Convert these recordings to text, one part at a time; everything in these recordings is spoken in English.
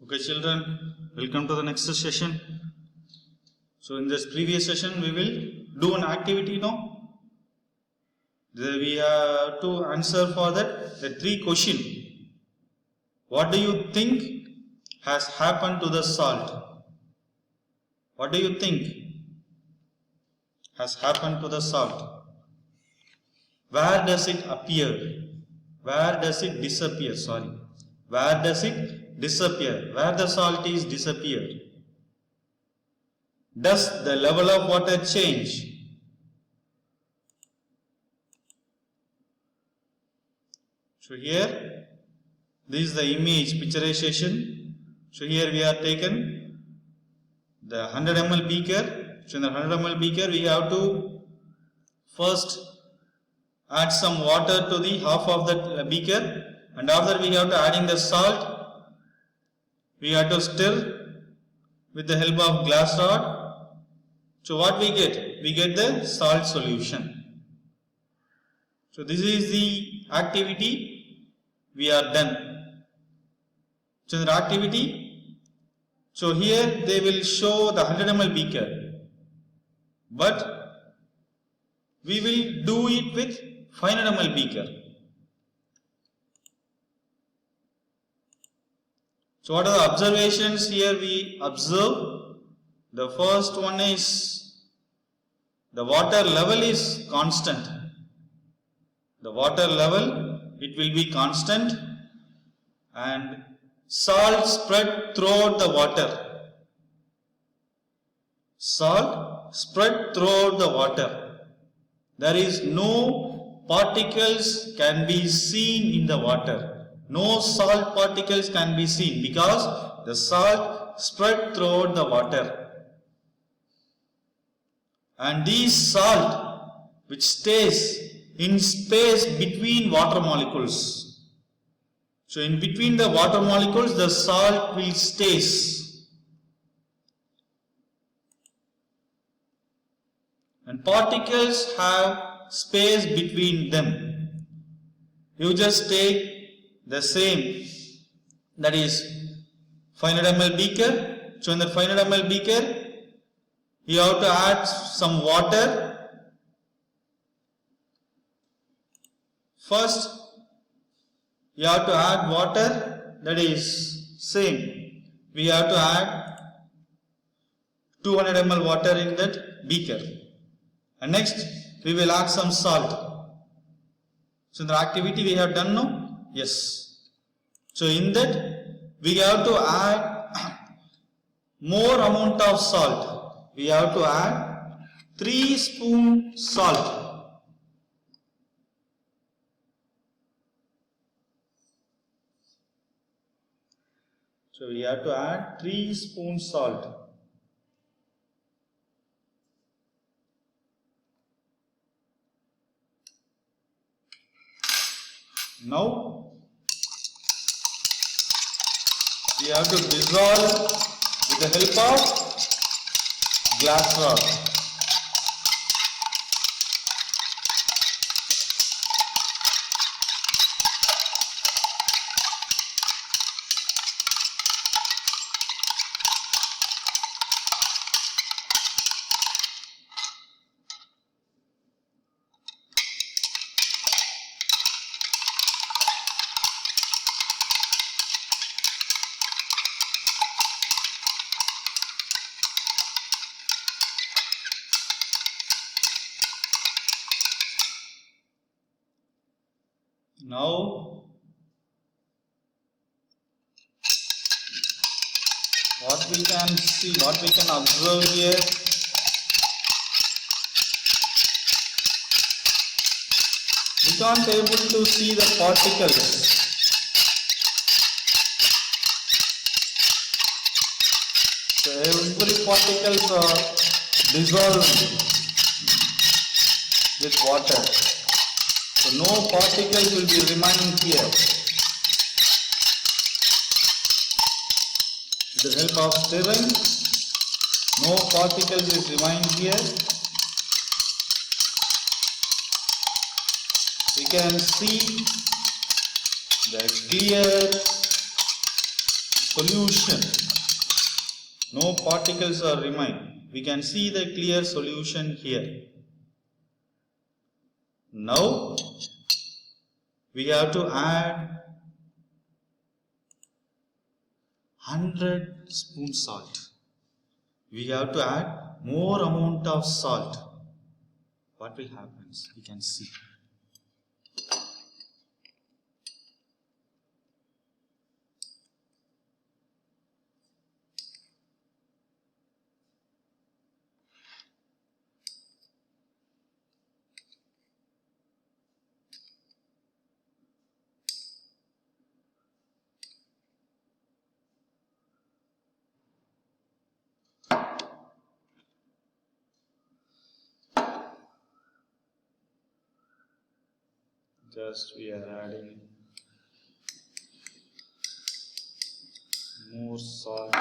Okay, children, welcome to the next session. So, in this previous session, we will do an activity now. We have to answer for that the three question. What do you think has happened to the salt? What do you think has happened to the salt? Where does it appear? Where does it disappear? Sorry. Where does it disappear? Where the salt is disappeared? Does the level of water change? So here, this is the image picturization. So here we are taken the 100 ml beaker. So in the 100 ml beaker, we have to first add some water to the half of the beaker, and after we have to adding the salt. We have to stir with the help of glass rod. So what we get? We get the salt solution. So this is the activity we are done. So in the activity, so here they will show the 100 ml beaker, but we will do it with 500 ml beaker. So what are the observations here we observe? The first one is the water level is constant. The water level, it will be constant, and salt spread throughout the water. Salt spread throughout the water. There is no particles can be seen in the water. No salt particles can be seen because the salt spread throughout the water. And this salt which stays in space between water molecules. So in between the water molecules, the salt will stays. And particles have space between them. You just take the same, that is 500 ml beaker. So in the 500 ml beaker, you have to add some water. First, you have to add water, that is same. We have to add 200 ml water in that beaker. And next, we will add some salt. So the activity we have done now? Yes. So in that, we have to add more amount of salt. We have to add 3 spoons salt. So we have to add 3 spoons salt. Now we have to dissolve with the help of glass rod. Now, what we can see, what we can observe here, we can't able to see the particles. So every particles are dissolved with water. So no particles will be remaining here. With the help of stirring, no particles is remaining here. We can see the clear solution. No particles are remain. We can see the clear solution here. Now we have to add 100 spoons salt. We have to add more amount of salt. What will happen? We can see. Just we are adding more salt.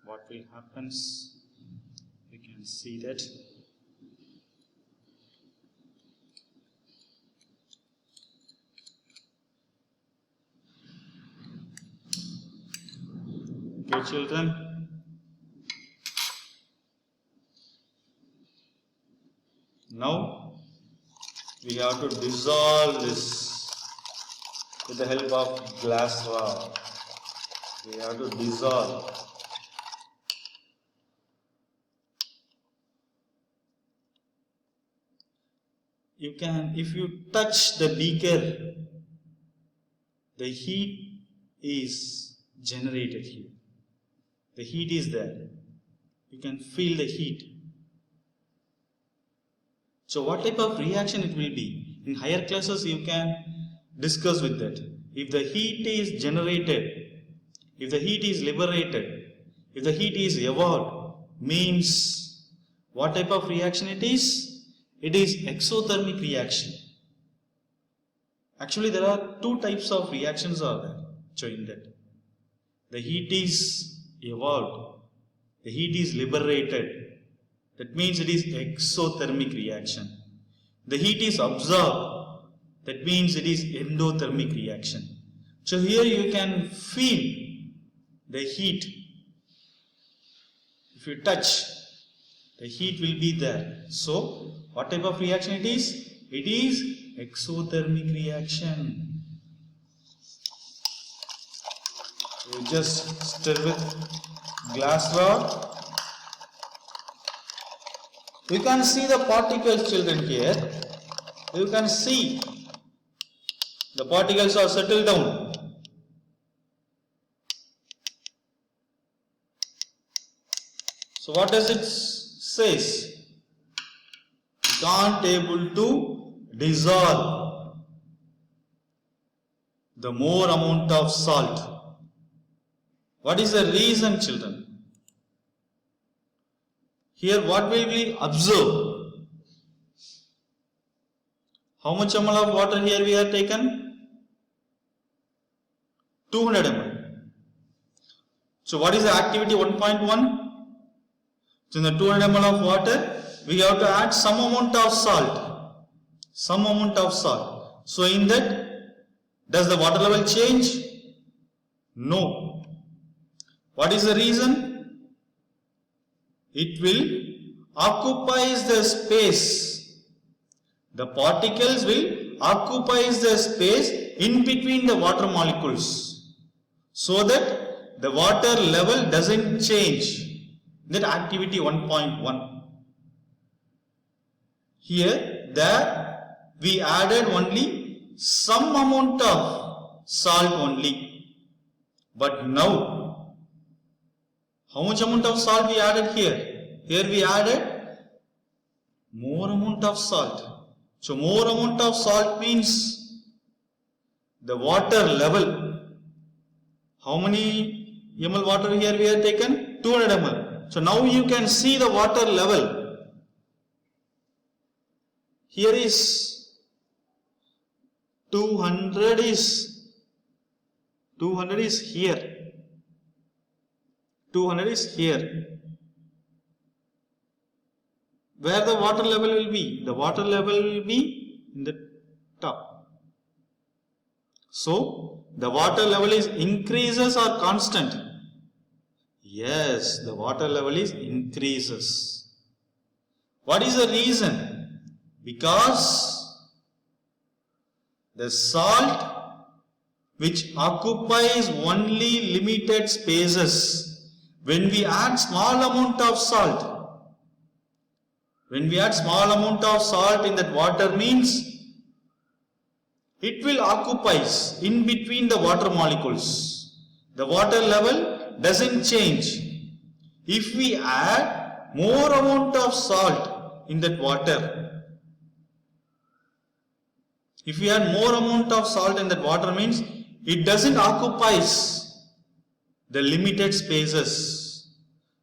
What will happen? You can see that. Okay, children. Now we have to dissolve this with the help of glass rod. We have to dissolve. You can, if you touch the beaker, the heat is generated here. The heat is there. You can feel the heat. So what type of reaction it will be? In higher classes you can discuss with that. If the heat is generated, if the heat is liberated, if the heat is evolved, means what type of reaction it is? It is exothermic reaction. Actually there are two types of reactions are there showing that. The heat is evolved, the heat is liberated. That means it is exothermic reaction. The heat is absorbed. That means it is endothermic reaction. So here you can feel the heat. If you touch, the heat will be there. So what type of reaction it is? It is exothermic reaction. You just stir with glass rod. You can see the particles, children, here. You can see the particles are settled down. So what does it says? You can't able to dissolve the more amount of salt. What is the reason, children? Here what will we observe? How much ml of water here we have taken? 200 ml. So what is the activity 1.1? So in the 200 ml of water, we have to add some amount of salt. Some amount of salt. So in that, does the water level change? No. What is the reason? It will occupy the space. The particles will occupy the space in between the water molecules, so that the water level doesn't change. That activity 1.1. Here, there we added only some amount of salt only. But now, how much amount of salt we added here? Here we added more amount of salt. So more amount of salt means the water level. How many ml water here we have taken? 200 ml. So now you can see the water level. Here is 200 is here. 200 is here. Where the water level will be? The water level will be in the top. So the water level is increases or constant? Yes, the water level is increases. What is the reason? Because the salt which occupies only limited spaces, when we add small amount of salt, in that water means it will occupies in between the water molecules. The water level doesn't change. If we add more amount of salt in that water, means it doesn't occupies the limited spaces.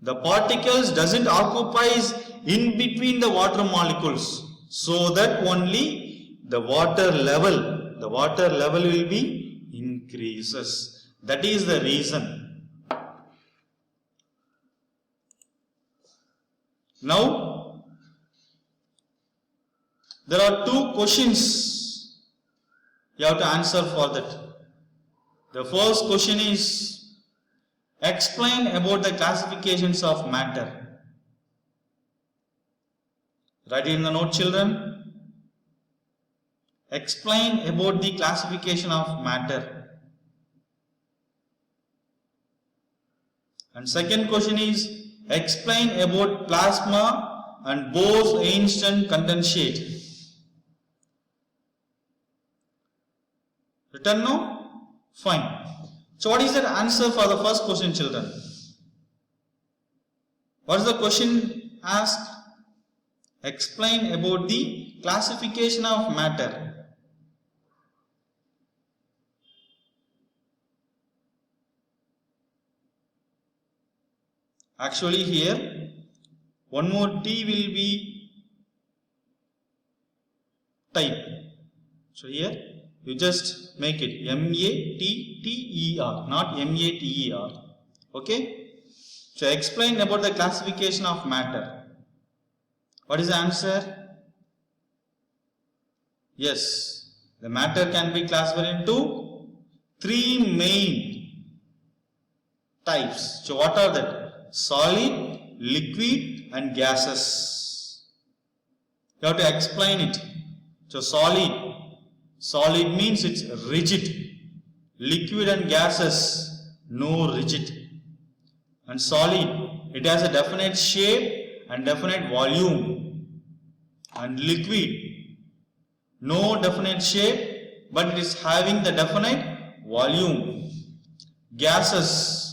The particles doesn't occupies in between the water molecules, so that only the water level will be increases. That is the reason. Now there are two questions you have to answer for that. The first question is, explain about the classifications of matter. Write it in the note, children. Explain about the classification of matter. And second question is, explain about plasma and Bose-Einstein condensate. Written no? Fine. So what is the answer for the first question, children? What is the question asked? Explain about the classification of matter. Actually here one more T will be typed. So here you just make it M-A-T-T-E-R, not M-A-T-E-R. Okay? So explain about the classification of matter. What is the answer? Yes, the matter can be classified into three main types. So what are that? Solid, liquid and gases. You have to explain it. So solid means it's rigid. Liquid and gases, no rigid. And solid, it has a definite shape and definite volume. And liquid, no definite shape, but it is having the definite volume. Gases,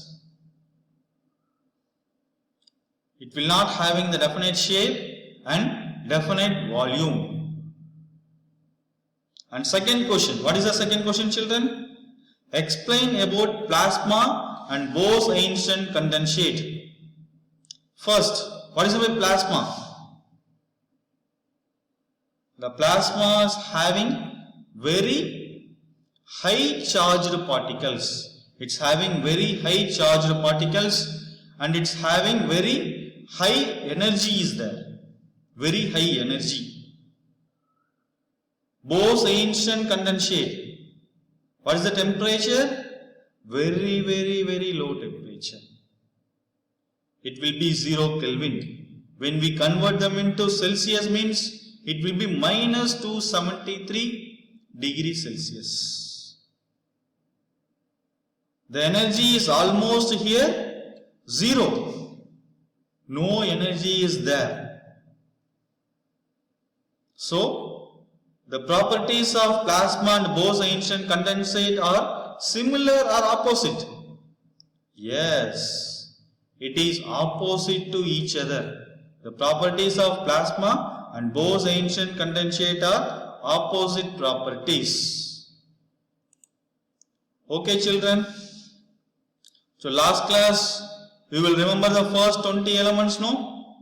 it will not having the definite shape and definite volume. And second question, what is the second question, children? Explain about plasma and Bose-Einstein condensate. First, what is about plasma? The plasma is having very high charged particles. It's having very high charged particles and it's having very high energy is there. Very high energy. Bose-Einstein condensate. What is the temperature? Very, very, very low temperature. It will be 0 Kelvin. When we convert them into Celsius means it will be minus 273 degrees Celsius. The energy is almost here 0. No energy is there. So, the properties of plasma and Bose-Einstein condensate are similar or opposite? Yes, it is opposite to each other. The properties of plasma and Bose-Einstein condensate are opposite properties. Okay, children. So, last class we will remember the first 20 elements, no?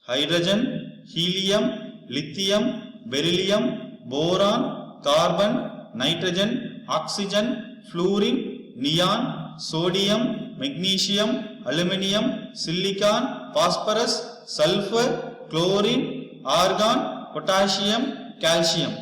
Hydrogen, helium, lithium, beryllium, boron, carbon, nitrogen, oxygen, fluorine, neon, sodium, magnesium, aluminium, silicon, phosphorus, sulfur, chlorine, argon, potassium, calcium.